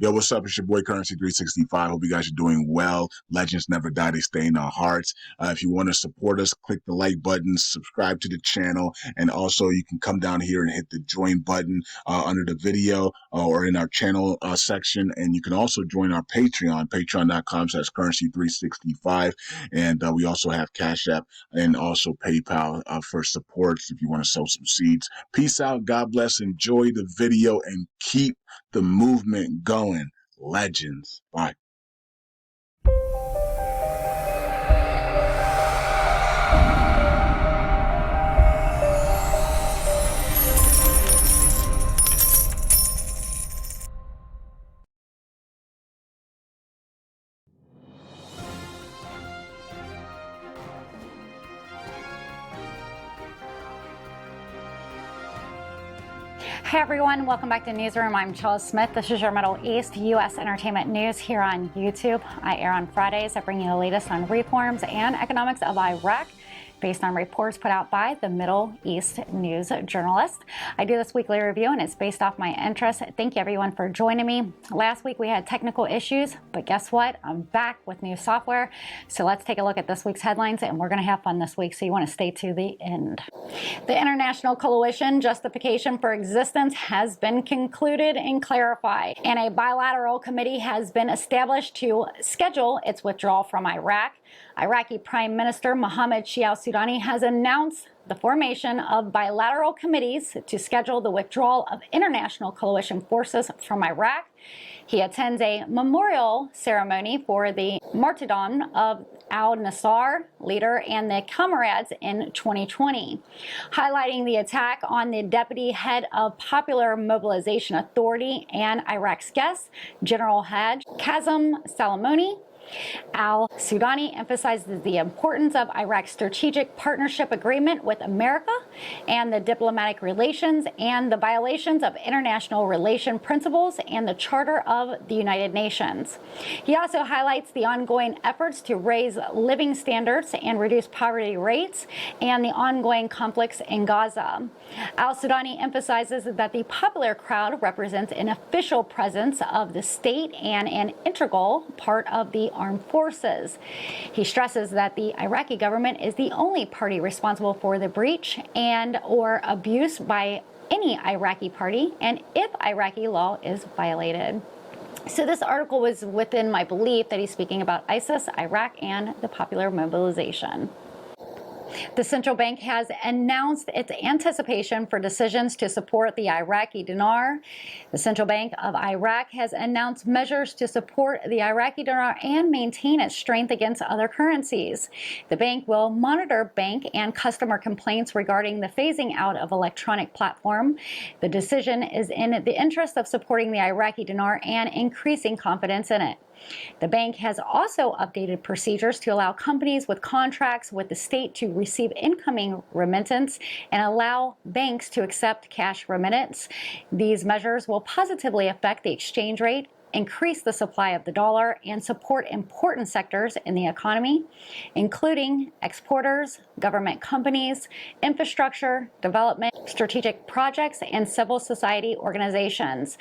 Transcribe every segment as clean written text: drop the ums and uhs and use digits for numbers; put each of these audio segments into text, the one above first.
Yo, what's up? It's your boy Currency 365. Hope you guys are doing well. Legends never die. They stay in our hearts. If you want to support us, click the like button, subscribe to the channel, and also you can come down here and hit the join button under the video or in our channel section. And you can also join our Patreon, patreon.com/currency365. And we also have Cash App and also PayPal for support if you want to sow some seeds. Peace out. God bless. Enjoy the video and keep the movement going. Legends. Bye. Hey everyone, welcome back to Newsroom. I'm Chella Smith. This is your Middle East U.S. entertainment news here on YouTube. I air on Fridays. I bring you the latest on reforms and economics of Iraq, based on reports put out by the Middle East News Journalist. I do this weekly review and it's based off my interest. Thank you everyone for joining me. Last week we had technical issues, but guess what? I'm back with new software. So let's take a look at this week's headlines, and we're gonna have fun this week, so you wanna stay to the end. The International Coalition Justification for Existence has been concluded and clarified, and a bilateral committee has been established to schedule its withdrawal from Iraq. Iraqi Prime Minister Mohammed Shia al-Sudani has announced the formation of bilateral committees to schedule the withdrawal of international coalition forces from Iraq. He attends a memorial ceremony for the martyrdom of al-Nusra leader and the comrades in 2020, highlighting the attack on the deputy head of Popular Mobilization Authority and Iraq's guest, General Haj Qasem Soleimani. Al-Sudani emphasizes the importance of Iraq's strategic partnership agreement with America and the diplomatic relations and the violations of international relation principles and the Charter of the United Nations. He also highlights the ongoing efforts to raise living standards and reduce poverty rates and the ongoing conflicts in Gaza. Al-Sudani emphasizes that the popular crowd represents an official presence of the state and an integral part of the armed forces. He stresses that the Iraqi government is the only party responsible for the breach and or abuse by any Iraqi party, and if Iraqi law is violated. So this article was within my belief that he's speaking about ISIS, Iraq, and the popular mobilization. The central bank has announced its anticipation for decisions to support the Iraqi dinar. The Central Bank of Iraq has announced measures to support the Iraqi dinar and maintain its strength against other currencies. The bank will monitor bank and customer complaints regarding the phasing out of electronic platform. The decision is in the interest of supporting the Iraqi dinar and increasing confidence in it. The bank has also updated procedures to allow companies with contracts with the state to receive incoming remittance and allow banks to accept cash remittance. These measures will positively affect the exchange rate, increase the supply of the dollar, and support important sectors in the economy, including exporters, government companies, infrastructure, development, strategic projects, and civil society organizations.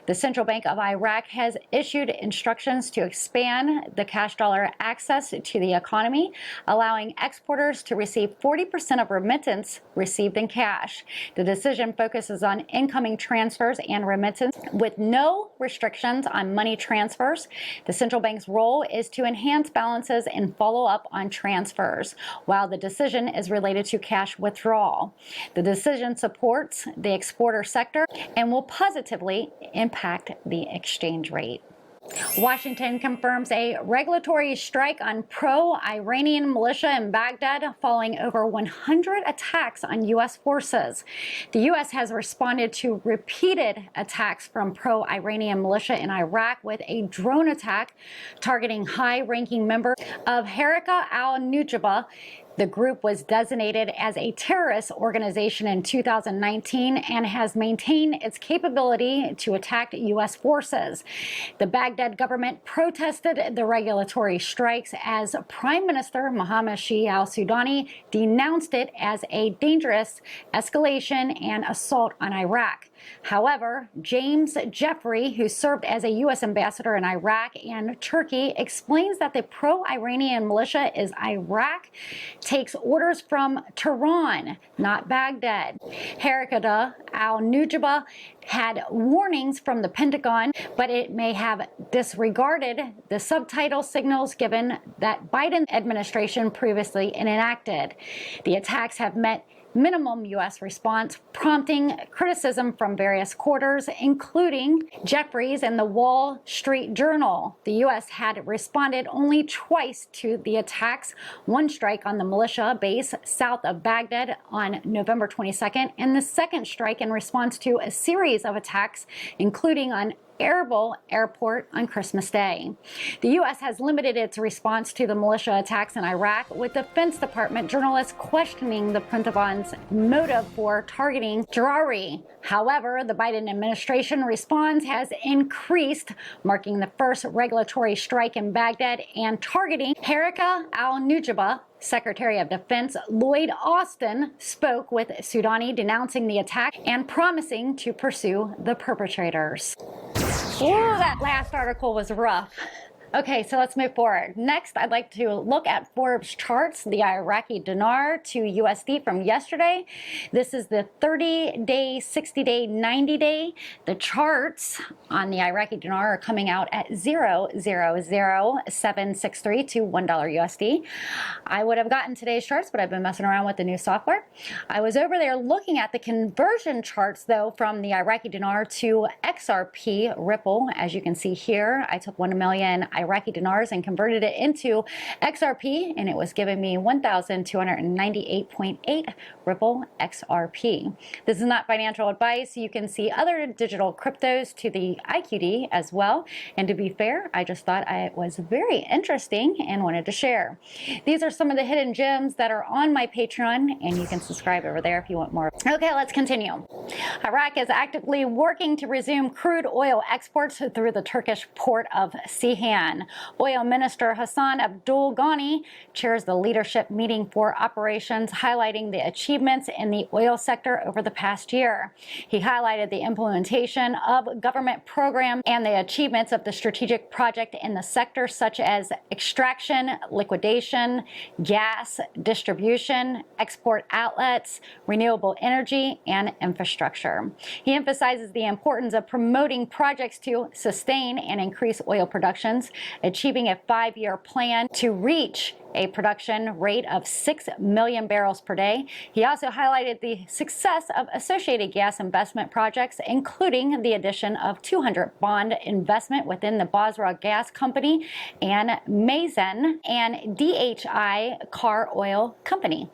The Central Bank of Iraq has issued instructions to expand the cash dollar access to the economy, allowing exporters to receive 40% of remittance received in cash. The decision focuses on incoming transfers and remittance with no restrictions on money transfers. The central bank's role is to enhance balances and follow up on transfers, while the decision is related to cash withdrawal. The decision supports the exporter sector and will positively impact the exchange rate. Washington confirms a regulatory strike on pro-Iranian militia in Baghdad following over 100 attacks on U.S. forces. The U.S. has responded to repeated attacks from pro-Iranian militia in Iraq with a drone attack targeting high-ranking members of Haraka al-Nujaba. The group was designated as a terrorist organization in 2019 and has maintained its capability to attack U.S. forces. The Baghdad government protested the regulatory strikes as Prime Minister Mohammed Shia al-Sudani denounced it as a dangerous escalation and assault on Iraq. However, James Jeffrey, who served as a U.S. ambassador in Iraq and Turkey, explains that the pro-Iranian militia is Iraq takes orders from Tehran, not Baghdad. Harakah al-Nujaba had warnings from the Pentagon, but it may have disregarded the subtitle signals given that Biden administration previously enacted. The attacks have met minimum U.S. response, prompting criticism from various quarters, including Jeffries and the Wall Street Journal. The U.S. had responded only twice to the attacks, one strike on the militia base south of Baghdad on November 22nd, and the second strike in response to a series of attacks, including on Erbil Airport on Christmas Day. The U.S. has limited its response to the militia attacks in Iraq, with Defense Department journalists questioning the Pentagon's motive for targeting Jawari. However, the Biden administration response has increased, marking the first regulatory strike in Baghdad and targeting Harakah al-Nujaba. Secretary of Defense Lloyd Austin spoke with Soudani denouncing the attack and promising to pursue the perpetrators. Ooh, that last article was rough. Okay, so let's move forward. Next, I'd like to look at Forbes Charts, the Iraqi dinar to USD from yesterday. This is the 30-day, 60-day, 90-day. The charts on the Iraqi dinar are coming out at 0.00763 to $1 USD. I would have gotten today's charts, but I've been messing around with the new software. I was over there looking at the conversion charts, though, from the Iraqi dinar to XRP Ripple. As you can see here, I took 1 million Iraqi dinars and converted it into XRP, and it was giving me 1,298.8 Ripple XRP. This is not financial advice. You can see other digital cryptos to the IQD as well. And to be fair, I just thought it was very interesting and wanted to share. These are some of the hidden gems that are on my Patreon, and you can subscribe over there if you want more. Okay, let's continue. Iraq is actively working to resume crude oil exports through the Turkish port of Ceyhan. Oil Minister Hassan Abdul Ghani chairs the leadership meeting for operations, highlighting the achievements in the oil sector over the past year. He highlighted the implementation of government programs and the achievements of the strategic project in the sector, such as extraction, liquidation, gas distribution, export outlets, renewable energy, and infrastructure. He emphasizes the importance of promoting projects to sustain and increase oil productions, achieving a 5-year plan to reach a production rate of 6 million barrels per day. He also highlighted the success of associated gas investment projects, including the addition of 200 bond investment within the Basra Gas Company and Mazen and DHI Car Oil Company.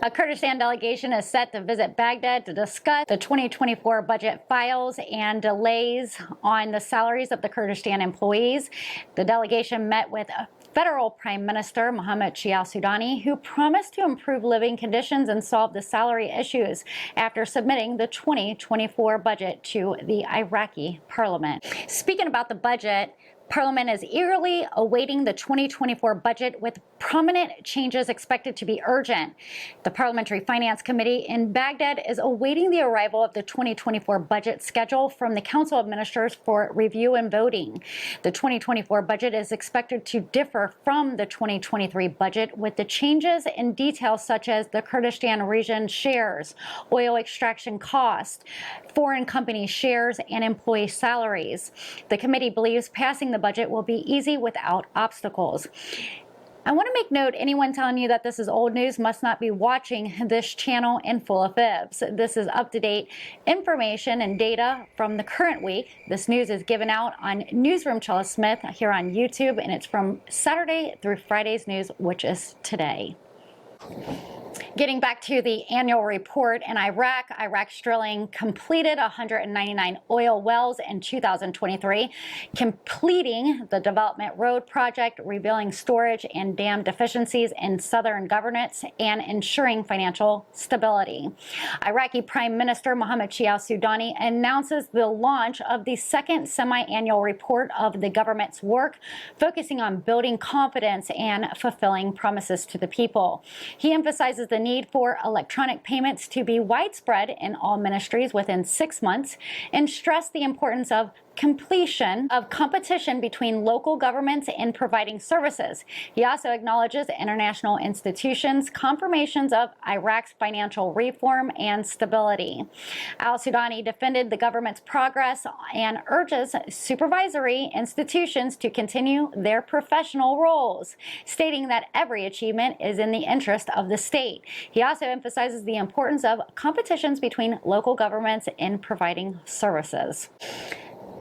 A Kurdistan delegation is set to visit Baghdad to discuss the 2024 budget files and delays on the salaries of the Kurdistan employees. The delegation met with Federal Prime Minister Mohammed al-Sudani, who promised to improve living conditions and solve the salary issues after submitting the 2024 budget to the Iraqi parliament. Speaking about the budget, Parliament is eagerly awaiting the 2024 budget, with prominent changes expected to be urgent. The Parliamentary Finance Committee in Baghdad is awaiting the arrival of the 2024 budget schedule from the Council of Ministers for review and voting. The 2024 budget is expected to differ from the 2023 budget, with the changes in details such as the Kurdistan region shares, oil extraction costs, foreign company shares, and employee salaries. The committee believes passing the budget will be easy without obstacles. I want to make note, anyone telling you that this is old news must not be watching this channel in full of fibs. This is up-to-date information and data from the current week. This news is given out on Newsroom Chella Smith here on YouTube, and it's from Saturday through Friday's news, which is today. Getting back to the annual report in Iraq, Iraq's drilling completed 199 oil wells in 2023, completing the Development Road Project, revealing storage and dam deficiencies in southern governance, and ensuring financial stability. Iraqi Prime Minister Mohammed al-Sudani announces the launch of the second semi-annual report of the government's work, focusing on building confidence and fulfilling promises to the people. He emphasizes the need for electronic payments to be widespread in all ministries within 6 months and stressed the importance of completion of competition between local governments in providing services. He also acknowledges international institutions' confirmations of Iraq's financial reform and stability. Al-Sudani defended the government's progress and urges supervisory institutions to continue their professional roles, stating that every achievement is in the interest of the state. He also emphasizes the importance of competitions between local governments in providing services.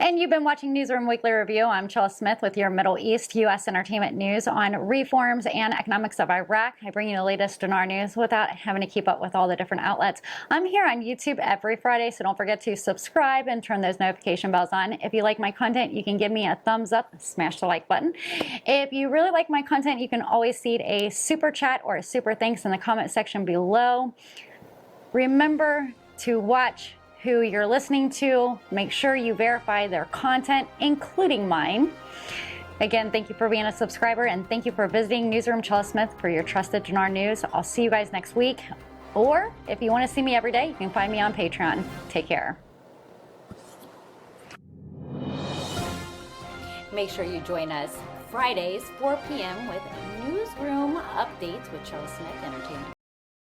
And you've been watching Newsroom Weekly Review. I'm Chella Smith with your Middle East U.S. entertainment news on reforms and economics of Iraq. I bring you the latest Dinar news without having to keep up with all the different outlets. I'm here on YouTube every Friday, so don't forget to subscribe and turn those notification bells on. If you like my content, you can give me a thumbs up, smash the like button. If you really like my content, you can always seed a super chat or a super thanks in the comment section below. Remember to watch who you're listening to. Make sure you verify their content, including mine. Again, thank you for being a subscriber, and thank you for visiting Newsroom Chella Smith for your trusted Dinar news. I'll see you guys next week. Or if you want to see me every day, you can find me on Patreon. Take care. Make sure you join us Fridays, 4 p.m. with Newsroom Updates with Chella Smith Entertainment